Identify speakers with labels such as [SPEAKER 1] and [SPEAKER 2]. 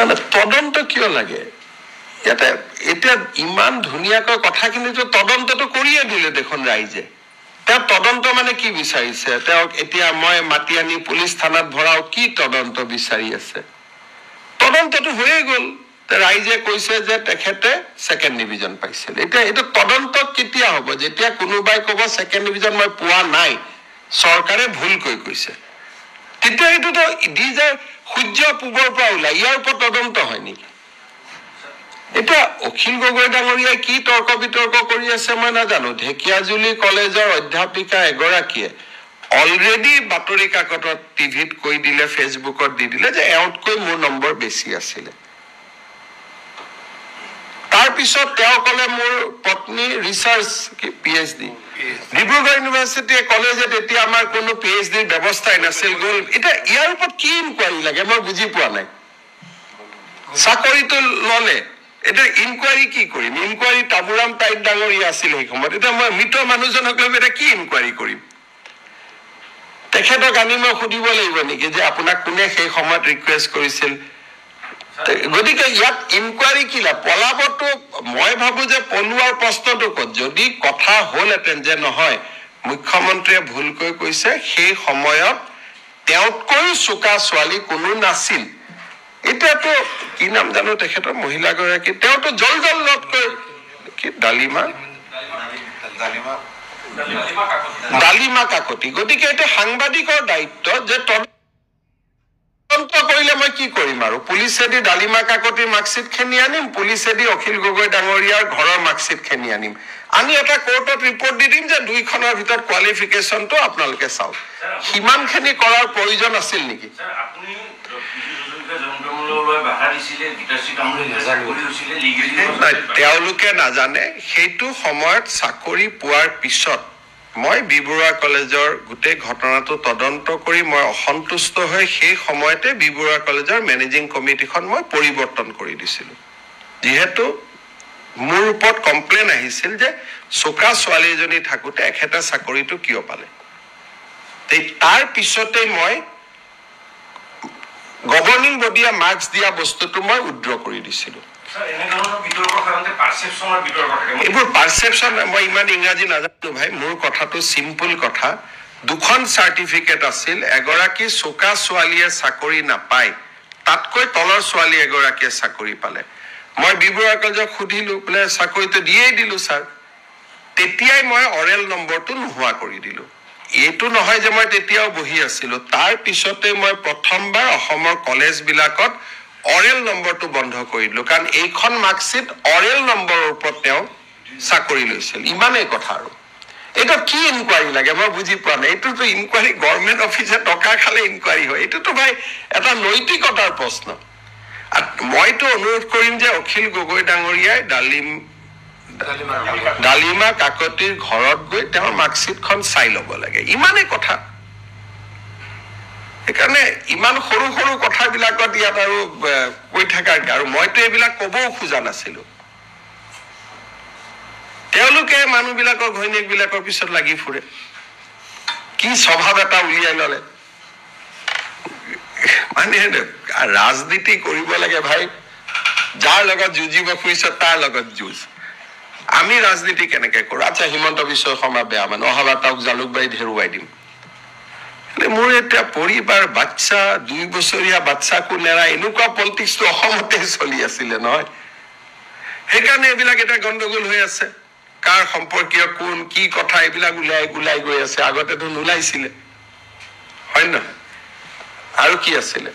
[SPEAKER 1] না না তদন্ত কিয় লাগে ইয়াতে এতিয়া ইমান ধুনীয়াকৈ কথাখিনিতো তদন্তটো কৰিয়ে দিলে দেখোন ৰাইজে তেওঁ তদন্ত মানে কি বিচাৰিছে তেওঁক এতিয়া মই মাতি আনি পুলিচ থানাত ভৰাও কি তদন্ত বিচাৰি আছে তদন্তটো হৈয়ে গ'ল ৰাইজে কৈছে যে তেখেতে সেকেন্ড ডিভিজন পাইছিল এতিয়া এটা তদন্ত কেতিয়া হ'ব যেতিয়া কোনোবাই ক'ব সেকেন্ড ডিভিজন মই পোৱা নাই চৰকাৰে ভুল কৈছে তেতিয়া এইটোতো দি যায় সূৰ্য পূবৰ পৰা ওলাই ইয়াৰ ওপৰত তদন্ত হয় নেকি এটা অখিল গগৈ ডাঙৰীয়াই কি তৰ্ক বিতৰ্ক কৰি আছে মই নাজানো ঢেকিয়াজুলি কলেজৰ অধ্যাপিকা এগৰাকীয়ে অলৰেডি বাতৰি কাকতত টিভিত কৈ দিলে ফেচবুকত দি দিলে যে এওঁতকৈ মোৰ নম্বৰ বেছি আছিলে তাৰ পিছত তেওঁ ক'লে মোৰ পত্নী ৰিচাৰ্চ পিএইচডি ডিব্ৰুগড় ইউনিভাৰ্চিটিয়ে ক'লে যে তেতিয়া আমাৰ কোনো পিএইচডিৰ ব্যৱস্থাই নাছিল গ'ল এতিয়া ইয়াৰ ওপৰত কি ইনকুৱাৰী লাগে মই বুজি পোৱা নাই চাকৰিটো ল'লে এটা ইনকুৱাৰী কি কৰিম ইনকুৱাৰী তাবুৰাম টাইট ডাঙৰীয়া আছিল সেই সময়ত এতিয়া মই মৃত মানুহজনক লৈ এটা কি ইনকুৱাৰী কৰিম তেখেতক আনি মই সুধিব লাগিব নেকি যে আপোনাক কোনে সেই সময়ত ৰিকুৱেষ্ট কৰিছিল গতিকে ইয়াত ইনকুৱাৰী কি লা পলাবটো মই ভাবো যে পলুৱাৰ প্ৰশ্নটো ক'ত যদি কথা হ'লহেঁতেন যে নহয় মুখ্যমন্ত্ৰীয়ে ভুলকৈ কৈছে সেই সময়ত তেওঁতকৈ চোকা ছোৱালী কোনো নাছিল এতিয়াতো কি নাম জানো তেখেতৰ মহিলাগৰাকী তেওঁতো জলজলকৈ কি ডালিমা কাকতি গতিকে এটা সাংবাদিকৰ দায়িত্ব যে তদন্ত কৰিলে মই কি কৰিম আৰু পুলিচেদি ডালিমা কাকতিৰ মাৰ্কশ্বিট খেনি আনিম পুলিচেদি অখিল গগৈ ডাঙৰীয়াৰ ঘৰৰ মাৰ্কশ্বিট খেনি আনিম আমি এটা কোৰ্টত ৰিপৰ্ট দি দিম যে দুইখনৰ ভিতৰত কোৱালিফিকেশ্যনটো আপোনালোকে চাওক সিমানখিনি কৰাৰ প্ৰয়োজন আছিল নেকি তেওঁলোকে নাজানে সেইটো সময়ত চাকৰি পোৱাৰ পিছত মই বিবৰুৱা কলেজৰ গোটেই ঘটনাটো তদন্ত কৰি মই অসন্তুষ্ট হৈ সেই সময়তে বিবৰুৱা কলেজৰ মেনেজিং কমিটিখন মই পৰিৱৰ্তন কৰি দিছিলোঁ যিহেতু মোৰ ওপৰত কমপ্লেইন আহিছিল যে চোকা ছোৱালী এজনী থাকোঁতে এখেতে চাকৰিটো কিয় পালে তাৰ পিছতে মই গভৰ্নিং বডিয়ে মাৰ্কছ দিয়া বস্তুটো মই উইথড্ৰ কৰি দিছিলোঁ এইবোৰ পাৰচেপশ্যন মই ইমান ইংৰাজী নাজানো ভাই মোৰ কথাটো চিম্পল কথা দুখন চাৰ্টিফিকেট আছিল এগৰাকী চোকা ছোৱালীয়ে চাকৰি নাপায় তাতকৈ তলৰ ছোৱালী এগৰাকীয়ে চাকৰি পালে মই বিবৰুৱা কলেজক সুধিলোঁ বোলে চাকৰিটো দিয়েই দিলোঁ ছাৰ তেতিয়াই মই অৰেল নম্বৰটো নোহোৱা কৰি দিলোঁ এইটো নহয় যে মই তেতিয়াও বহি আছিলোঁ তাৰ পিছতে মই প্ৰথমবাৰ অসমৰ কলেজবিলাকত অৰেল নম্বৰটো বন্ধ কৰি দিলোঁ কাৰণ এইখন মাৰ্কশ্বিট অৰেল নম্বৰৰ ওপৰত তেওঁ চাকৰি লৈছিল ইমানেই কথা আৰু এইটো কি ইনকুৱাৰী লাগে মই বুজি পোৱা নাই এইটোতো ইনকুৱাৰী গভৰ্ণমেণ্ট অফিচে টকা খালে ইনকুৱাৰী হয় এইটোতো ভাই এটা নৈতিকতাৰ প্ৰশ্ন মইতো অনুৰোধ কৰিম যে অখিল গগৈ ডাঙৰীয়াই ডালিমা কাকতিৰ ঘৰত গৈ তেওঁৰ মাৰ্কশ্বিটখন চাই ল'ব লাগে ইমানেই কথা সেইকাৰণে ইমান সৰু সৰু কথাবিলাকত ইয়াত আৰু কৈ থাকাৰ আৰু মইতো এইবিলাক ক'বও খোজা নাছিলোঁ তেওঁলোকে মানুহবিলাকৰ ঘৈণীয়েকবিলাকৰ পিছত লাগি ফুৰে কি স্বভাৱ এটা উলিয়াই ল'লে মানে ৰাজনীতি কৰিব লাগে ভাই যাৰ লগত যুঁজিব খুজিছ তাৰ লগত যুঁজ আমি ৰাজনীতি কেনেকে কৰোঁ আচ্ছা হিমন্ত বিশ্ব শৰ্মা বেয়া মানুহ অহাবাৰ তেওঁক জালুকবাৰীত হেৰুৱাই দিম মোৰ এতিয়া পৰিবাৰ বাচ্চা 2 বছৰীয়া বাচ্চাকো নেৰা এনেকুৱা পলিটিক্সটো অসমতে চলি আছিলে নহয় সেইকাৰণে এইবিলাক এটা গণ্ডগোল হৈ আছে কাৰ সম্পৰ্কীয় কোন কি কথা এইবিলাক ওলাই গৈ আছে আগতেতো নোলাইছিলে হয় ন আৰু কি আছিলে